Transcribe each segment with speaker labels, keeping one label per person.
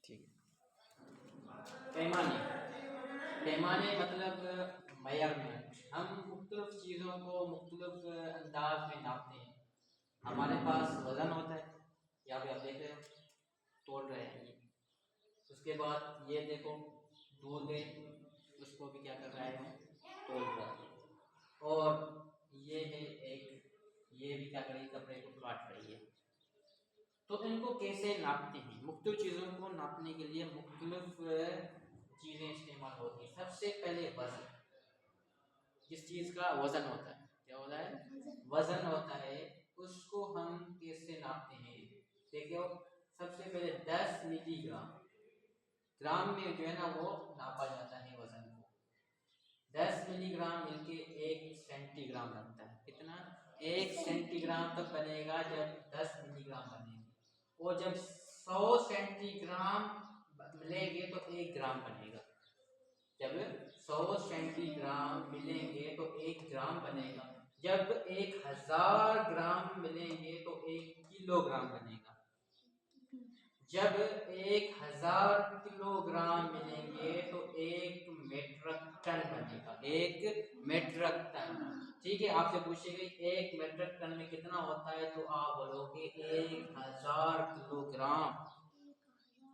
Speaker 1: ठीक है। पैमाने पैमाने मतलब मेजरमेंट। हम मुख्तलिफ चीज़ों को मुख्तलिफ अंदाज में नापते हैं। हमारे पास वज़न होता है, यहाँ पे आप देख रहे हो तोड़ रहे हैं ये। उसके बाद ये देखो दूध है, उसको भी क्या कर रहा है तोड़ रहा है। और ये है एक, ये भी क्या कर रही है कपड़े को काट रही है। तो इनको कैसे नापते हैं? मुख्तलिफ चीज़ों को नापने के लिए मुख्तलिफ चीज़ें इस्तेमाल होती हैं। सबसे पहले वज़न, जिस चीज़ का वज़न होता है, क्या होता है वज़न होता है, उसको हम कैसे नापते हैं? देखो सबसे पहले 10 मिलीग्राम, ग्राम में जो है ना वो नापा जाता है वज़न को। 10 मिलीग्राम मिलके 1 सेंटीग्राम बनता है। कितना? 1 सेंटीग्राम तक बनेगा जब 10 मिलीग्राम बनेगा। और जब 100 सेंटीग्राम मिलेंगे तो 1 ग्राम बनेगा। जब 100 सेंटीग्राम मिलेंगे तो 1 ग्राम बनेगा। जब 1000 ग्राम मिलेंगे तो 1 किलोग्राम बनेगा। जब 1000 किलोग्राम मिलेंगे तो 1 मीट्रिक टन बनेगा। 1 मीट्रिक टन, ठीक है। आपसे पूछेगी 1 मीट्रिक टन में कितना होता है, तो आप बोलोगे 1000 किलोग्राम,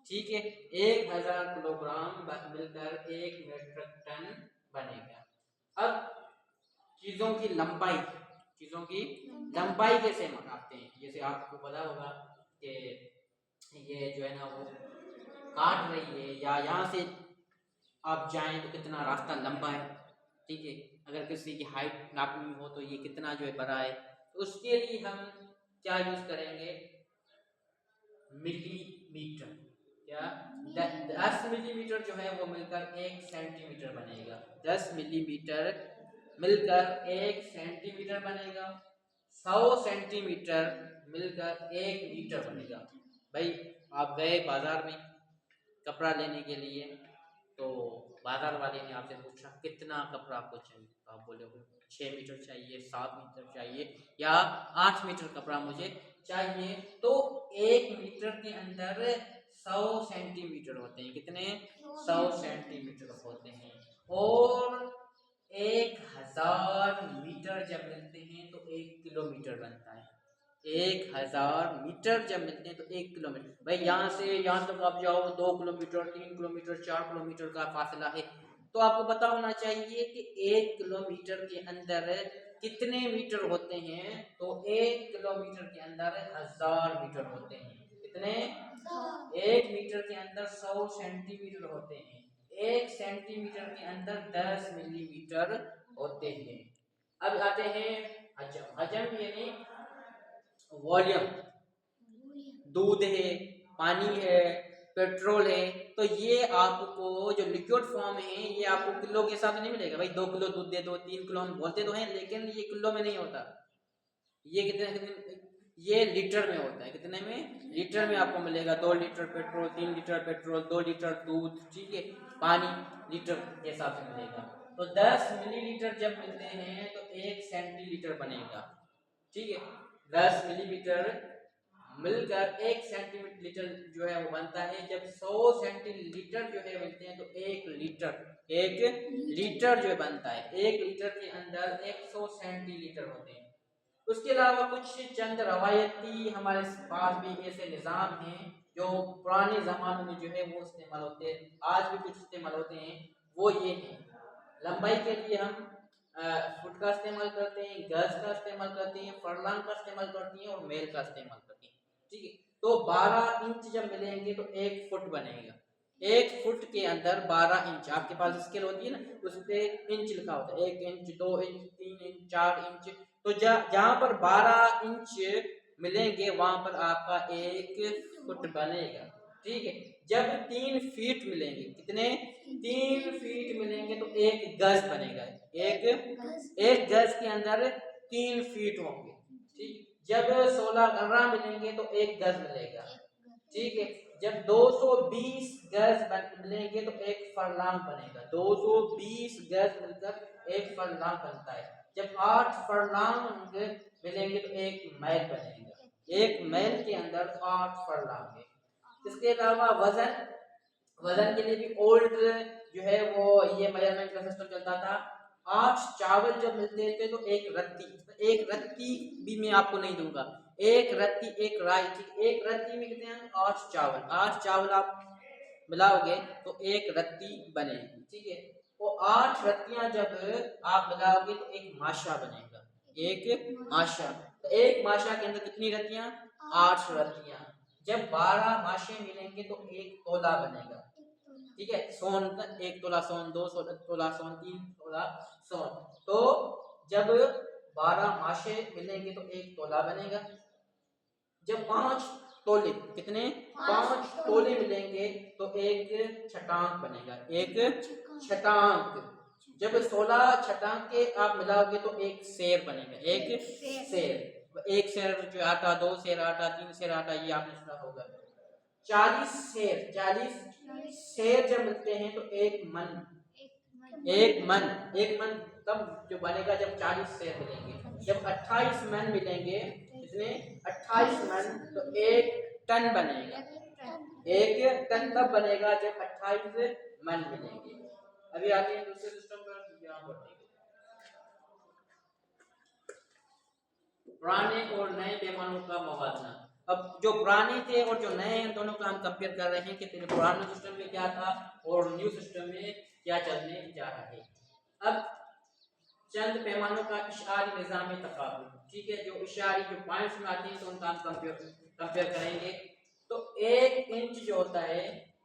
Speaker 1: ठीक है। 1000 किलोग्राम मिलकर 1 मीट्रिक टन बनेगा। अब चीजों की लंबाई, चीजों की लंबाई कैसे मापते हैं? जैसे आपको पता होगा कि ये जो है ना वो काट रही है, या यहाँ से आप जाएं तो कितना रास्ता लंबा है, ठीक है। अगर किसी की हाइट नापनी हो तो ये कितना जो है बड़ा है, तो उसके लिए हम क्या यूज करेंगे? मिलीमीटर। क्या? 10 मिलीमीटर जो है वो मिलकर 1 सेंटीमीटर बनेगा। 10 मिलीमीटर मिलकर 1 सेंटीमीटर बनेगा। 100 सेंटीमीटर मिलकर 1 मीटर बनेगा। भाई आप गए बाजार में कपड़ा लेने के लिए, तो बाजार वाले ने आपसे पूछा कितना कपड़ा आपको चाहिए, तो आप बोले 6 मीटर चाहिए, 7 मीटर चाहिए, या 8 मीटर कपड़ा मुझे चाहिए। तो 1 मीटर के अंदर 100 सेंटीमीटर होते हैं। कितने? 100 सेंटीमीटर होते हैं। और 1000 मीटर जब मिलते हैं तो 1 किलोमीटर बनता है। 1000 मीटर जब मिलते हैं तो 1 किलोमीटर। भाई यहाँ से यहाँ तक आप जाओ 2 किलोमीटर, 3 किलोमीटर, 4 किलोमीटर का फासला है, तो आपको पता होना चाहिए कि 1 किलोमीटर के अंदर कितने मीटर होते हैं। तो 1 किलोमीटर के अंदर 1000 मीटर होते हैं। कितने? 1 मीटर के अंदर 100 सेंटीमीटर होते हैं। 1 सेंटीमीटर के अंदर 10 मिलीमीटर होते हैं। अब आते हैं हजम। हजम यानी वॉल्यूम। दूध है, पानी है, पेट्रोल है, तो ये आपको जो लिक्विड फॉर्म है ये आपको किलो के हिसाब से नहीं मिलेगा। भाई 2 किलो दूध दे दो, 3 किलो, हम बोलते तो हैं लेकिन ये किलो में नहीं होता। ये कितने ये लीटर में होता है। कितने में? लीटर में आपको मिलेगा। 2 litre petrol, 3 litre petrol, 2 litre दूध, ठीक है। पानी लीटर के हिसाब से मिलेगा। तो 10 मिलीलीटर जब मिलते हैं तो 1 सेंटीलीटर बनेगा, ठीक है। 10 मिलीमीटर मिलकर 1 सेंटीमीटर जो है वो बनता है। जब 100 सेंटीलीटर जो है मिलते हैं तो 1 लीटर जो है बनता है। 1 लीटर के अंदर 100 सेंटीलीटर होते हैं। उसके अलावा कुछ चंद रवायती हमारे पास भी ऐसे निज़ाम हैं जो पुराने ज़मानों में जो है वो इस्तेमाल होते हैं, आज भी कुछ इस्तेमाल होते हैं। वो ये हैं, लंबाई के लिए हम फुट का इस्तेमाल करते हैं, गज का इस्तेमाल करते हैं, फरलांग का इस्तेमाल करते हैं और मेल का इस्तेमाल करते हैं, ठीक है। तो 12 इंच जब मिलेंगे तो 1 फुट बनेगा। 1 फुट के अंदर 12 इंच, आपके पास स्केल होती है ना, उस पे इंच लिखा होता है। 1 इंच, 2 इंच, 3 इंच, 4 इंच। तो जहाँ पर 12 इंच मिलेंगे वहां पर आपका 1 फुट बनेगा, ठीक है। जब 3 फीट मिलेंगे, कितने? 3 फीट मिलेंगे तो 1 गज बनेगा। एक गज के अंदर 3 फीट होंगे, ठीक। जब 16 गर्रा मिलेंगे तो 1 गज मिलेगा, ठीक है। जब 220 गज मिलेंगे तो 1 फरलांग बनेगा। 220 गज मिलकर 1 फरलांग बनता है। जब 8 फरलांग मिलेंगे तो 1 मैल बनेगा। 1 मैल के अंदर 8 फरलांग है। इसके अलावा वजन, वजन के लिए भी ओल्ड जो है वो ये मेजरमेंट का सिस्टम चलता था। 8 चावल जब मिलते थे तो एक रत्ती भी मैं आपको नहीं दूंगा, एक रत्ती एक राई, ठीक, एक रत्ती में कितने हैं 8 चावल आप मिलाओगे तो एक रत्ती बनेगी, ठीक है। तो 8 रत्तियां जब आप मिलाओगे तो एक माशा बनेगा, एक माशा। तो एक माशा के अंदर कितनी रत्तियां 8 रत्तियां। जब 12 माशे मिलेंगे तो एक तोला बनेगा, ठीक है। सोन, 1 तोला सोन, 2 तोला सोन, 3 तोला सोन। तो जब 12 माशे मिलेंगे तो एक तोला बनेगा। जब 5 तोले, कितने 5 तोले मिलेंगे तो एक छटांक बनेगा, एक छटांक। जब 16 छटांक के आप मिलाओगे तो एक सेर बनेगा, एक सेर। एक सेर जो आटा, 2 सेर आटा, 3 सेर आटा, ये आपने सुना होगा। 40 सेर, 40 सेर जब मिलते हैं तो एक मन, एक मन तब जो बनेगा जब 40 सेर मिलेंगे। जब 28 मन मिलेंगे, कितने 28 मन, तो एक टन बनेगा, एक टन तब बनेगा जब 28 मन मिलेंगे। अभी आते हैं दूसरे सिस्टम पर, यहाँ पर पुराने और नए पैमानों का मुवाजना। अब जो पुराने थे और जो नए हैं दोनों का हम कंपेयर कर रहे हैं कि पुराने सिस्टम में क्या था और न्यू सिस्टम में क्या चलने जा रहा है। अब चंद पैमानों का इशारी निज़ाम तकाबुल, ठीक है। जो इशारी जो पॉइंट्स में आते हैं तो उनका हम कंपेयर करेंगे। तो 1 इंच जो होता है,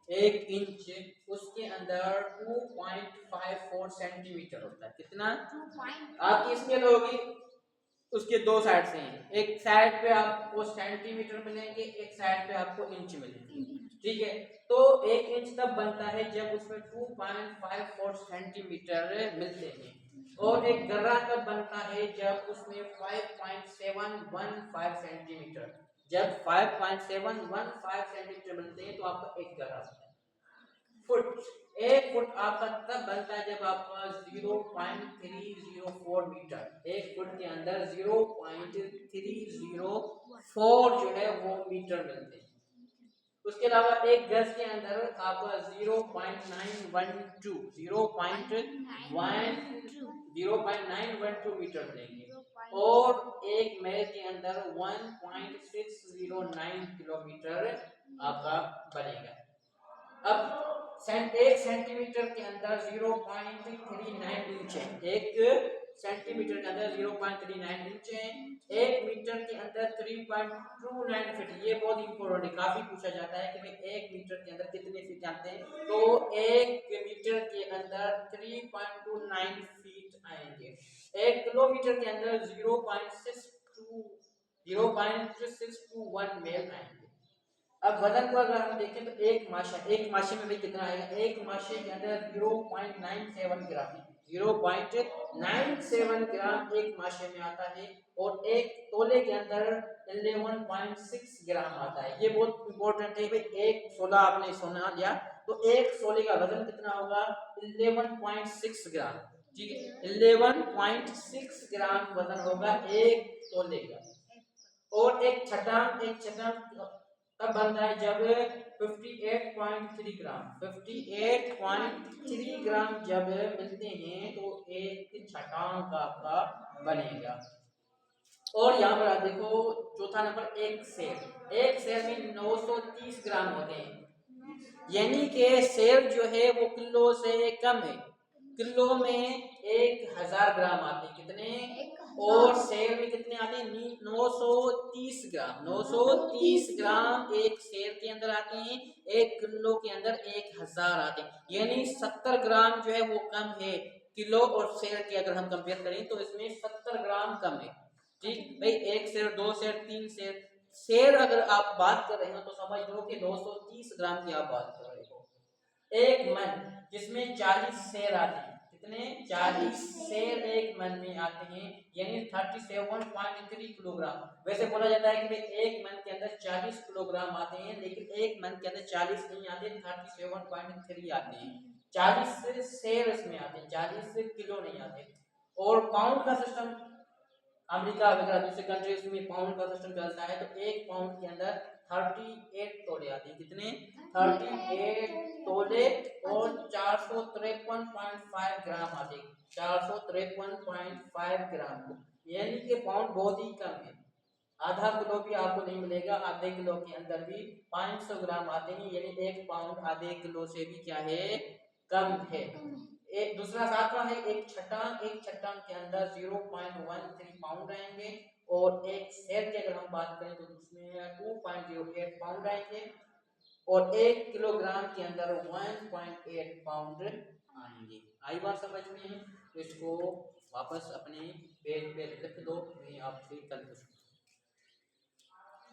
Speaker 1: 1 इंच उसके अंदर 2.54 सेंटीमीटर होता है। कितना आपकी स्केल होगी, उसके 2 साइड से हैं, एक साइड पे आपको सेंटीमीटर मिलेंगे, एक साइड पे आपको इंच मिलेंगे, ठीक है। तो 1 इंच तब बनता है जब उसमें 2.54 सेंटीमीटर मिलते हैं। और एक गर्रा तब बनता है जब उसमें 5.715 सेंटीमीटर, जब 5.715 सेंटीमीटर मिलते हैं तो आपका एक गर्रा होता है। फुट, 1 फुट आपका तब बनता है जब आपका 0.304 मीटर, 1 फुट के अंदर 0.304 जो है वो मीटर मिलते हैं। उसके अलावा एक गज के अंदर आपका 0.912 मीटर मिलेंगे। और एक मैल के अंदर 1.609 किलोमीटर आपका बनेगा। अब 1 सेंटीमीटर के अंदर 0.39 इंच है, 1 सेंटीमीटर के अंदर 0.39 इंच है। 1 मीटर के अंदर 3.29 फीट। ये बहुत इंपॉर्टेंट है, काफी पूछा जाता है कि भाई 1 मीटर के अंदर कितने फीट जानते हैं, तो 1 मीटर के अंदर 3.29 फीट आएंगे। 1 किलोमीटर के अंदर 0.621 मील आएंगे। अब वजन को अगर हम देखें तो एक माशे में भी कितना आएगा, एक माशे के अंदर 0.97 ग्राम, 0.97 ग्राम एक माशे में आता है। और एक तोले के अंदर 11.6 ग्राम आता है। ये बहुत इंपॉर्टेंट है भाई, एक 16 आपने सोना लिया तो एक सोले का वजन कितना होगा 11.6 ग्राम, ठीक है। 11.6 ग्राम वजन होगा एक तोले का। और एक छटांग तब बनता है जब 58.3 ग्राम, 58.3 ग्राम जब मिलते हैं तो एक छटांग आपका बनेगा। और यहाँ पर आप देखो चौथा नंबर, एक सेर में 930 ग्राम होते हैं, यानी कि सेर जो है वो किलो से कम है। किलो में 1000 ग्राम आते हैं, कितने, और सेर में कितने आते हैं 930 ग्राम, 930 ग्राम एक सेर के अंदर आते हैं, एक किलो के अंदर 1000 आते हैं, यानी 70 ग्राम जो है वो कम है। किलो और सेर के अगर हम कंपेयर करें तो इसमें 70 ग्राम कम है, ठीक भाई। 1 सेर, 2 सेर, 3 सेर अगर आप बात कर रहे हो तो समझ लो कि 230 ग्राम की आप बात कर रहे हो। एक मन जिसमें 40 सेर आते हैं, कितने 40 सेर एक मन में आते हैं, यानी 37.3 किलोग्राम। वैसे बोला जाता है कि एक मन के अंदर 40 किलोग्राम आते हैं, लेकिन एक मन के अंदर 40 नहीं आते, 37.3 आते हैं। 40 सेर इसमें आते हैं, 40 किलो नहीं आते। और पाउंड का सिस्टम अमेरिका वगैरह दूसरे कंट्रीज में पाउंड का सिस्टम चलता है, तो एक पाउंड के अंदर 38 तोले आते हैं, कितने 38 तोले और 453.5 ग्राम आते, 453.5 ग्राम, यानी कि पाउंड बहुत ही कम है। आधा किलो भी आपको नहीं मिलेगा, आधे किलो के अंदर भी 500 ग्राम आते हैं, यानी 1 पाउंड आधे किलो से भी क्या है, कम है। एक दूसरा सातवां है एक छटांग के अंदर 0.13 पाउंड आएंगे, और एक सेर की अगर हम बात करें तो उसमें 2.08 पाउंड आएंगे, और 1 किलोग्राम के अंदर 1.8 पाउंड आएंगे। आई बात समझ में है? तो इसको वापस अपने पेज पे लिख दो, मैं आपसे कल